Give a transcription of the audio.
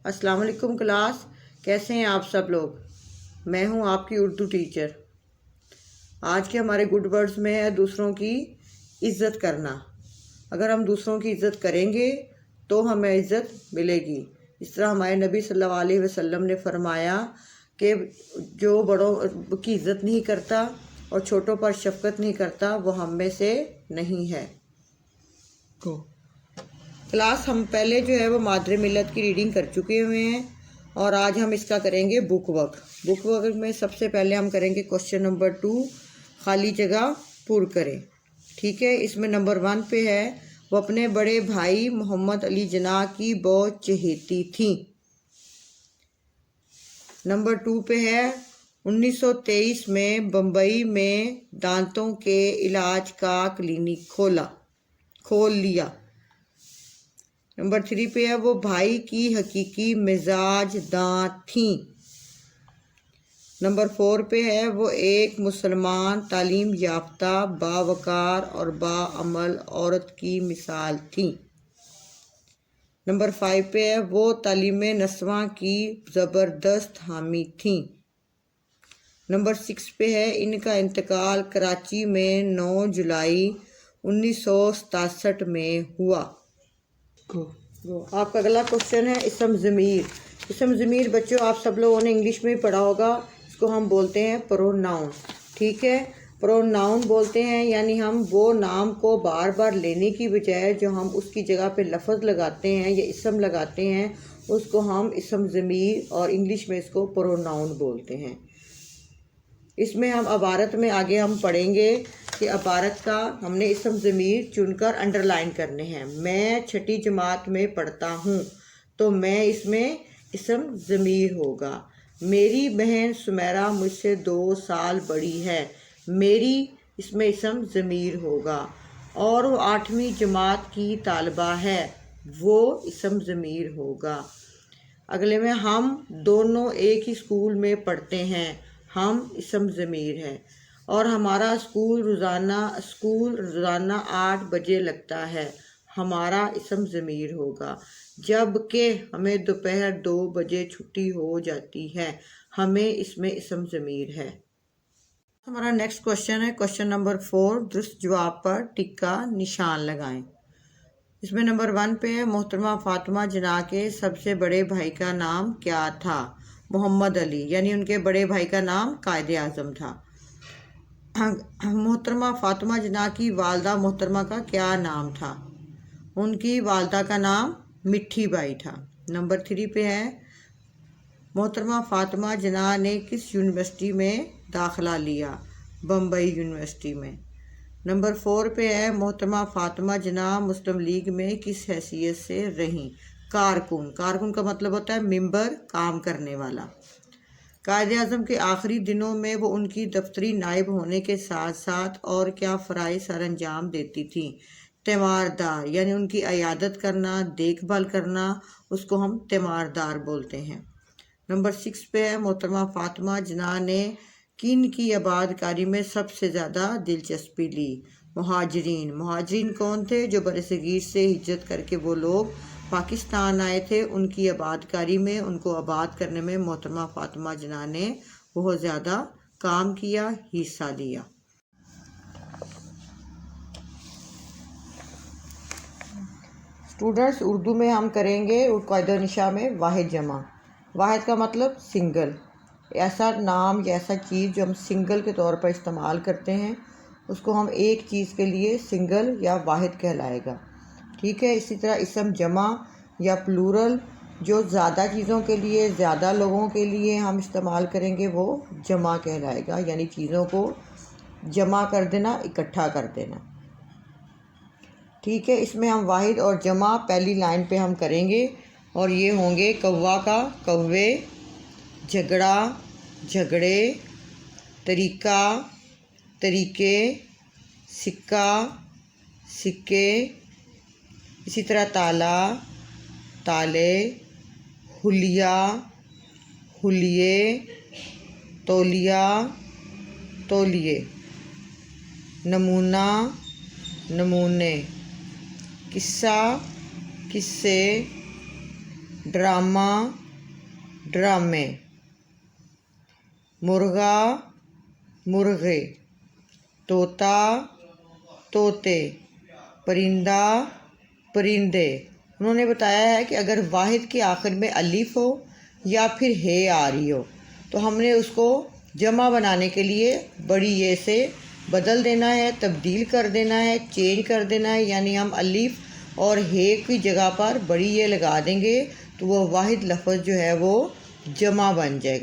अस्सलाम वालेकुम क्लास, कैसे हैं आप सब लोग। मैं हूं आपकी उर्दू टीचर। आज के हमारे गुड वर्ड्स में है दूसरों की इज़्ज़त करना। अगर हम दूसरों की इज़्ज़त करेंगे तो हमें इज़्ज़त मिलेगी। इस तरह हमारे नबी सल्लल्लाहु अलैहि वसल्लम ने फरमाया कि जो बड़ों की इज़्ज़त नहीं करता और छोटों पर शफ़क़त नहीं करता वो हम में से नहीं है। क्लास हम पहले जो है वो मादरे मिल्लत की रीडिंग कर चुके हुए हैं और आज हम इसका करेंगे बुक वर्क में सबसे पहले हम करेंगे क्वेश्चन नंबर 2, खाली जगह पुर करें। ठीक है, इसमें नंबर 1 पे है वो अपने बड़े भाई मोहम्मद अली जिन्ना की बहुत चहेती थी। नंबर 2 पे है 1923 में बम्बई में दांतों के इलाज का क्लिनिक खोल लिया। नंबर 3 पे है वो भाई की हकीकी मिजाज दांत थी। नंबर 4 पे है वो एक मुसलमान तालीम याफ्ता बावकार और बाअमल औरत की मिसाल थी। नंबर 5 पे है वो तालीम नस्वां की ज़बरदस्त हामी थी। नंबर 6 पे है इनका इंतकाल कराची में 9 जुलाई 1967 में हुआ। आपका अगला क्वेश्चन है इसम ज़मीर। बच्चों आप सब लोगों ने इंग्लिश में पढ़ा होगा, इसको हम बोलते हैं प्रोनाउन। ठीक है, प्रोनाउन बोलते हैं यानी हम वो नाम को बार बार लेने की बजाय जो हम उसकी जगह पे लफ्ज़ लगाते हैं या इसम लगाते हैं उसको हम इसम ज़मीर और इंग्लिश में इसको प्रोनाउन बोलते हैं। इसमें हम अबारत में आगे हम पढ़ेंगे कि अबारत का हमने इसम ज़मीर चुनकर अंडरलाइन करने हैं। मैं 6ठी जमात में पढ़ता हूँ तो मैं इसमें इसम ज़मीर होगा। मेरी बहन सुमेरा मुझसे 2 साल बड़ी है, मेरी इसमें इसम ज़मीर होगा। और वो 8वीं जमात की तालिबा है, वो इसम ज़मीर होगा। अगले में हम दोनों एक ही स्कूल में पढ़ते हैं, हम इसम ज़मीर है। और हमारा स्कूल रोज़ाना 8 बजे लगता है, हमारा इसम ज़मीर होगा। जबकि हमें दोपहर 2 बजे छुट्टी हो जाती है, हमें इसमें इसम ज़मीर है। हमारा नेक्स्ट क्वेश्चन है क्वेश्चन नंबर 4, दुरुस्त जवाब पर टिक का निशान लगाएं। इसमें नंबर 1 पे है मोहतरमा फ़ातिमा जिन्ना के सबसे बड़े भाई का नाम क्या था। मोहम्मद अली, यानी उनके बड़े भाई का नाम कायदे आज़म था। मोहतरमा फ़ातिमा जिन्ना की वालदा मोहतरमा का क्या नाम था। उनकी वालदा का नाम मिठी बाई था। नंबर 3 पे है मोहतरमा फ़ातिमा जिन्ना ने किस यूनिवर्सिटी में दाखिला लिया। बम्बई यूनिवर्सिटी में। नंबर 4 पे है मोहतरमा फ़ातिमा जिन्ना मुस्लिम लीग में किस हैसियत से रहीं। कारकुन का मतलब होता है मेंबर, काम करने वाला। कायदे आज़म के आखिरी दिनों में वो उनकी दफ्तरी नायब होने के साथ साथ और क्या फ़राइज़ सर अंजाम देती थी। तीमारदार, यानी उनकी अयादत करना, देखभाल करना, उसको हम तीमारदार बोलते हैं। नंबर 6 पे है मोहतरमा फ़ातिमा जिन्ना ने किन की आबादकारी में सबसे ज़्यादा दिलचस्पी ली। मुहाजिरीन कौन थे? जो बरसगीर से हिजरत करके वो लोग पाकिस्तान आए थे, उनकी आबादकारी में, उनको आबाद करने में मोहतरमा फ़ातिमा जिन्ना ने बहुत ज़्यादा काम किया, हिस्सा लिया। स्टूडेंट्स उर्दू में हम करेंगे कायदा निशा में वाहिद जमा। वाहिद का मतलब सिंगल, ऐसा नाम या ऐसा चीज़ जो हम सिंगल के तौर पर इस्तेमाल करते हैं उसको हम एक चीज़ के लिए सिंगल या वाहिद कहलाएगा। ठीक है, इसी तरह इसम जमा या प्लूरल जो ज़्यादा चीज़ों के लिए, ज़्यादा लोगों के लिए हम इस्तेमाल करेंगे वो जमा कहलाएगा, यानी चीज़ों को जमा कर देना, इकट्ठा कर देना। ठीक है, इसमें हम वाहिद और जमा पहली लाइन पे हम करेंगे और ये होंगे कौवा का कौवे, झगड़ा झगड़े, तरीका तरीके, सिक्का सिक्के, इसी तरह ताला ताले, हुलिया हुलिये, तौलिया तौलिए, नमूना नमूने, किस्सा किस्से, ड्रामा ड्रामे, मुर्गा मुर्गे, तोता तोते, परिंदा परिंदे। उन्होंने बताया है कि अगर वाहिद के आखिर में अलिफ हो या फिर हे आ रही हो तो हमने उसको जमा बनाने के लिए बड़ी ये से बदल देना है, तब्दील कर देना है, चेंज कर देना है। यानी हम अलिफ और हे की जगह पर बड़ी ये लगा देंगे तो वो वाहिद लफ्ज़ जो है वो जमा बन जाएगा।